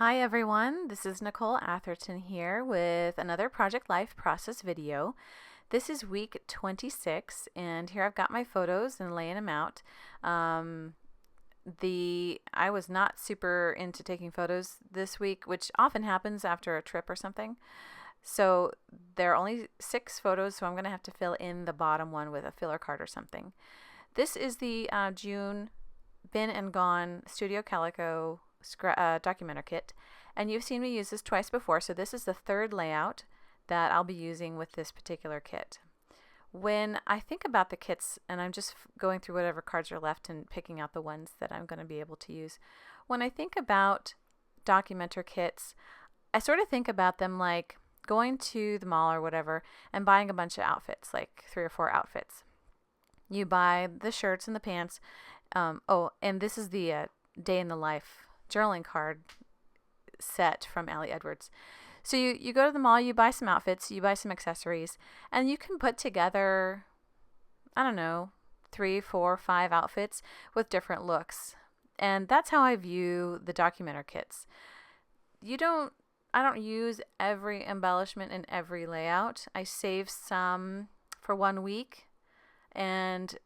Hi everyone, this is Nicole Atherton here with another Project Life process video. This is week 26 and here I've got my photos and laying them out. I was not super into taking photos this week, which often happens after a trip or something. So there are only 6 photos, so I'm going to have to fill in the bottom one with a filler card or something. This is the June Been and Gone Studio Calico documenter kit, and you've seen me use this twice before, so this is the third layout that I'll be using with this particular kit. When I think about the kits, and I'm just going through whatever cards are left and picking out the ones that I'm going to be able to use, when I think about documenter kits, I sort of think about them like going to the mall or whatever and buying a bunch of outfits, like 3 or 4 outfits. You buy the shirts and the pants. And this is the day in the life journaling card set from Ali Edwards. So you go to the mall, you buy some outfits, you buy some accessories, and you can put together, I don't know, 3, 4, 5 outfits with different looks. And that's how I view the documenter kits. I don't use every embellishment in every layout. I save some for 1 week and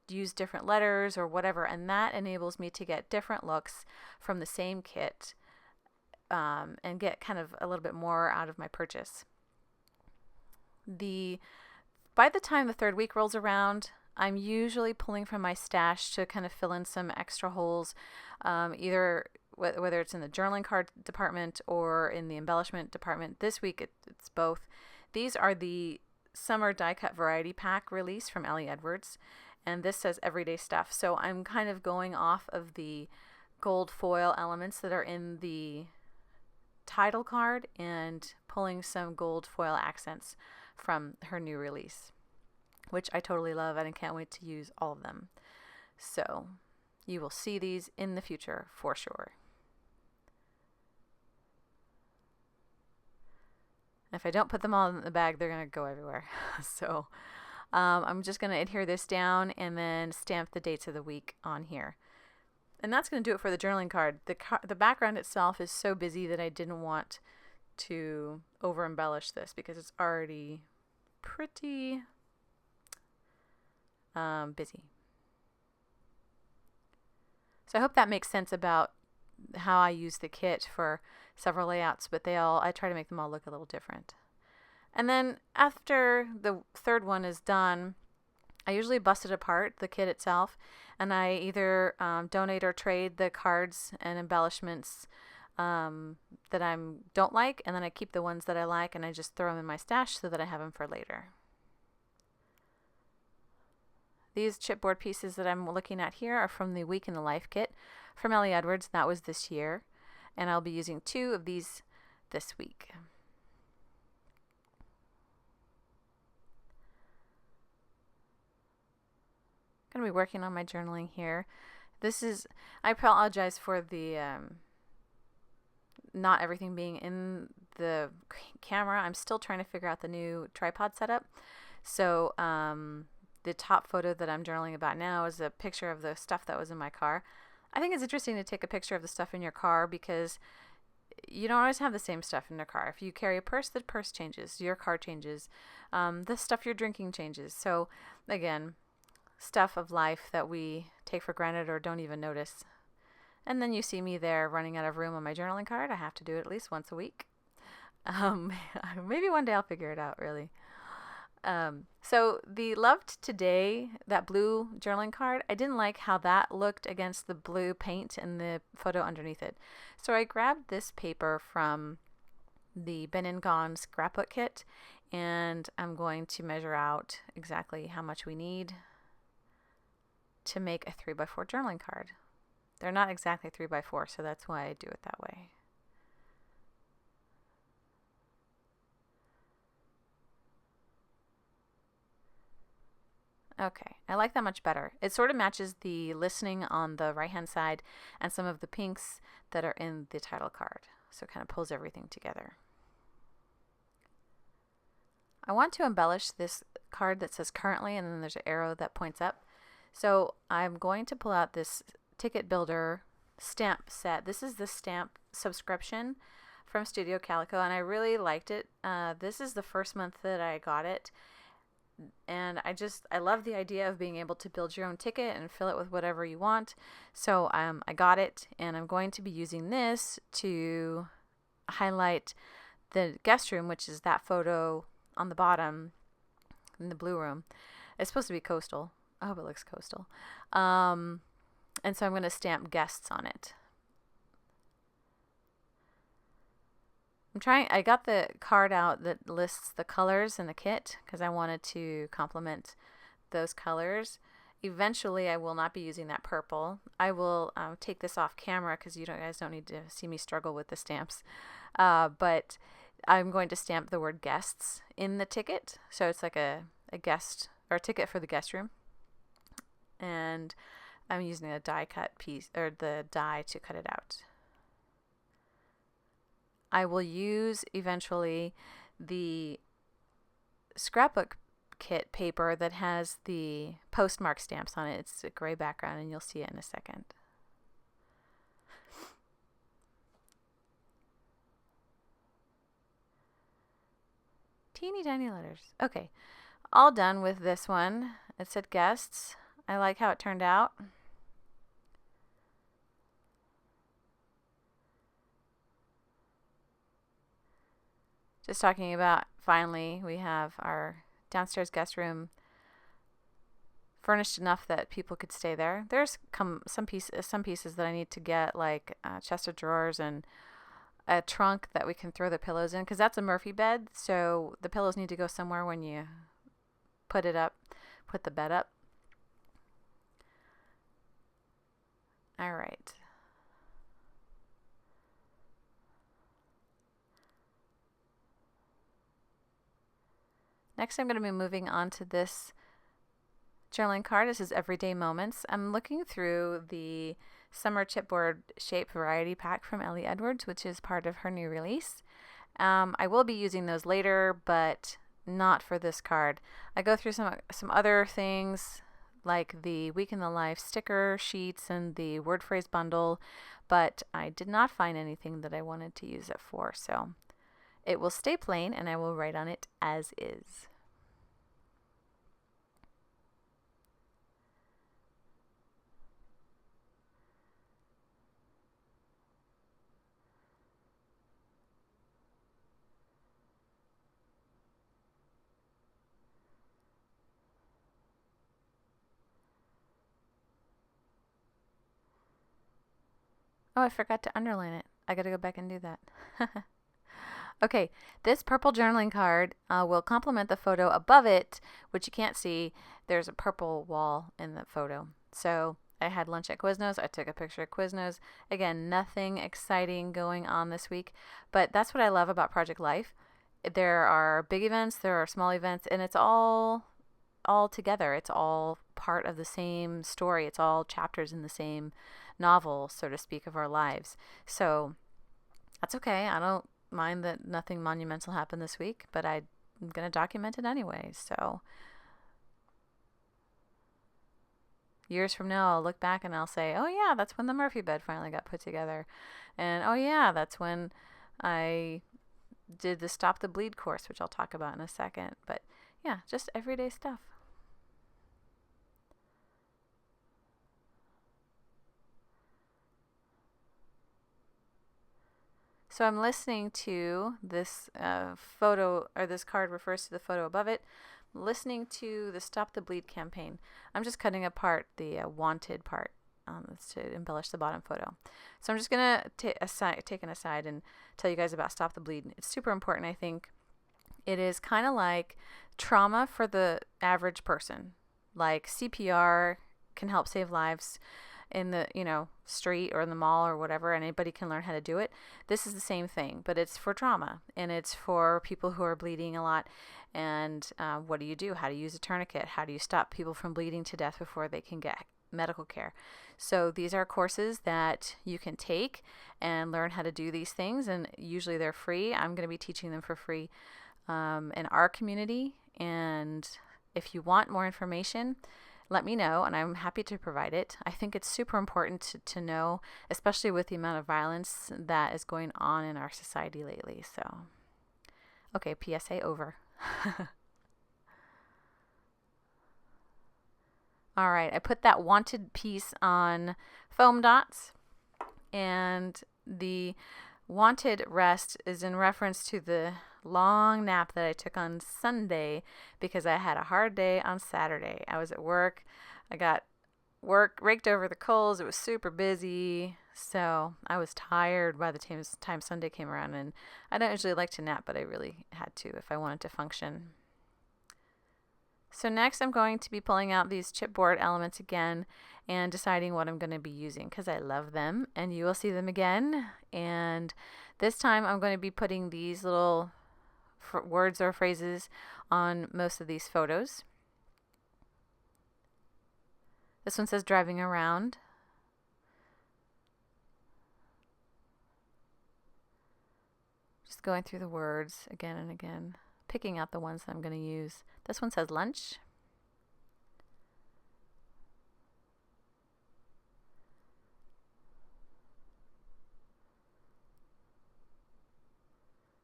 use different letters or whatever, and that enables me to get different looks from the same kit and get kind of a little bit more out of my purchase. By the time the 3rd week rolls around, I'm usually pulling from my stash to kind of fill in some extra holes, either whether it's in the journaling card department or in the embellishment department. This week it's both. These are the Summer Die Cut Variety Pack release from Ali Edwards, and this says everyday stuff. So I'm kind of going off of the gold foil elements that are in the title card and pulling some gold foil accents from her new release, which I totally love and I can't wait to use all of them. So you will see these in the future for sure. If I don't put them all in the bag, they're going to go everywhere. So I'm just going to adhere this down and then stamp the dates of the week on here. And that's going to do it for the journaling card. The background itself is so busy that I didn't want to over embellish this because it's already pretty busy. So I hope that makes sense about how I use the kit for several layouts, but I try to make them all look a little different. And then after the 3rd one is done, I usually bust it apart, the kit itself, and I either donate or trade the cards and embellishments that I don't like, and then I keep the ones that I like and I just throw them in my stash so that I have them for later. These chipboard pieces that I'm looking at here are from the Week in the Life kit from Ali Edwards. That was this year, and I'll be using 2 of these this week. I'm going to be working on my journaling here. I apologize for the not everything being in the camera. I'm still trying to figure out the new tripod setup. So the top photo that I'm journaling about now is a picture of the stuff that was in my car. I think it's interesting to take a picture of the stuff in your car because you don't always have the same stuff in your car. If you carry a purse, the purse changes, your car changes, the stuff you're drinking changes. So again, stuff of life that we take for granted or don't even notice. And then you see me there running out of room on my journaling card. I have to do it at least once a week. Maybe one day I'll figure it out, really. So the Loved Today, that blue journaling card, I didn't like how that looked against the blue paint and the photo underneath it. So I grabbed this paper from the Been and Gone scrapbook kit, and I'm going to measure out exactly how much we need to make a 3x4 journaling card. They're not exactly 3x4, so that's why I do it that way. Okay, I like that much better. It sort of matches the listening on the right-hand side and some of the pinks that are in the title card. So it kind of pulls everything together. I want to embellish this card that says currently, and then there's an arrow that points up. So I'm going to pull out this ticket builder stamp set. This is the stamp subscription from Studio Calico, and I really liked it. This is the first month that I got it, and I love the idea of being able to build your own ticket and fill it with whatever you want. So I got it, and I'm going to be using this to highlight the guest room, which is that photo on the bottom in the blue room. It's supposed to be coastal. I hope it looks coastal. And so I'm going to stamp guests on it. I got the card out that lists the colors in the kit because I wanted to complement those colors. Eventually, I will not be using that purple. I will take this off camera because you guys don't need to see me struggle with the stamps. But I'm going to stamp the word guests in the ticket. So it's like a guest or a ticket for the guest room. And I'm using a die cut piece or the die to cut it out. I will use eventually the scrapbook kit paper that has the postmark stamps on it. It's a gray background and you'll see it in a second. Teeny tiny letters. Okay, all done with this one. It said guests. I like how it turned out. Just talking about, finally, we have our downstairs guest room furnished enough that people could stay there. There's some pieces that I need to get, like a chest of drawers and a trunk that we can throw the pillows in, because that's a Murphy bed, so the pillows need to go somewhere when you put the bed up. All right. Next, I'm going to be moving on to this journaling card. This is Everyday Moments. I'm looking through the Summer Chipboard Shape Variety Pack from Ellie Edwards, which is part of her new release. I will be using those later, but not for this card. I go through some other things, like the Week in the Life sticker sheets and the word phrase bundle, but I did not find anything that I wanted to use it for, so it will stay plain and I will write on it as is. Oh, I forgot to underline it. I gotta go back and do that. Okay, this purple journaling card will complement the photo above it, which you can't see. There's a purple wall in the photo. So I had lunch at Quiznos. I took a picture at Quiznos. Again, nothing exciting going on this week, but that's what I love about Project Life. There are big events, there are small events, and it's all together. It's all part of the same story. It's all chapters in the same novel, so to speak, of our lives. So that's okay. I don't mind that nothing monumental happened this week, but I'm going to document it anyway. So years from now, I'll look back and I'll say, oh yeah, that's when the Murphy bed finally got put together. And oh yeah, that's when I did the Stop the Bleed course, which I'll talk about in a second. But yeah, just everyday stuff. So I'm listening to this photo, or this card refers to the photo above it. I'm listening to the Stop the Bleed campaign. I'm just cutting apart the wanted part to embellish the bottom photo. So I'm just going to take an aside and tell you guys about Stop the Bleed. It's super important, I think. It is kind of like trauma for the average person. Like CPR can help save lives in the street or in the mall or whatever, and anybody can learn how to do it. This is the same thing, but it's for trauma, and it's for people who are bleeding a lot. And what do you do? How do you use a tourniquet? How do you stop people from bleeding to death before they can get medical care? So these are courses that you can take and learn how to do these things, and usually they're free. I'm going to be teaching them for free in our community, and if you want more information, let me know, and I'm happy to provide it. I think it's super important to know, especially with the amount of violence that is going on in our society lately. So, okay, PSA over. All right, I put that wanted piece on foam dots, and the wanted rest is in reference to the long nap that I took on Sunday because I had a hard day on Saturday. I was at work. I got work raked over the coals. It was super busy. So I was tired by the time Sunday came around, and I don't usually like to nap, but I really had to if I wanted to function. So next I'm going to be pulling out these chipboard elements again and deciding what I'm going to be using because I love them, and you will see them again. And this time I'm going to be putting these little words or phrases on most of these photos. This one says driving around. Just going through the words again and again, picking out the ones that I'm going to use. This one says lunch.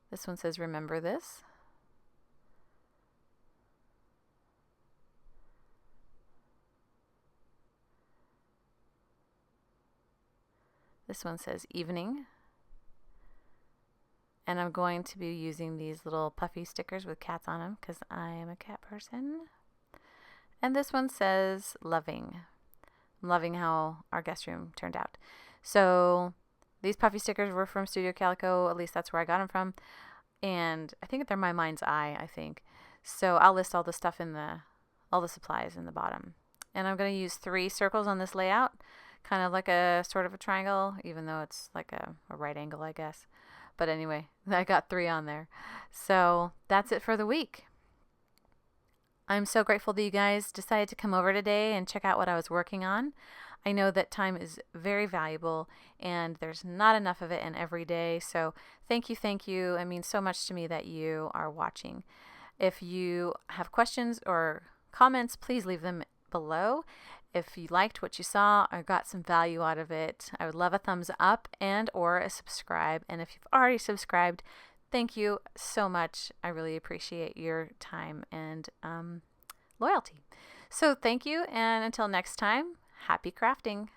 This one says remember this. This one says evening. And I'm going to be using these little puffy stickers with cats on them because I am a cat person. And this one says loving. I'm loving how our guest room turned out. So these puffy stickers were from Studio Calico. At least that's where I got them from. And I think they're my mind's eye, I think. So I'll list all the stuff in all the supplies in the bottom. And I'm going to use 3 circles on this layout, kind of like a sort of a triangle, even though it's like a right angle, I guess. But anyway, I got 3 on there. So that's it for the week. I'm so grateful that you guys decided to come over today and check out what I was working on. I know that time is very valuable and there's not enough of it in every day. So thank you. It means so much to me that you are watching. If you have questions or comments, please leave them below. If you liked what you saw or got some value out of it, I would love a thumbs up and or a subscribe. And if you've already subscribed, thank you so much. I really appreciate your time and loyalty. So thank you, and until next time, happy crafting.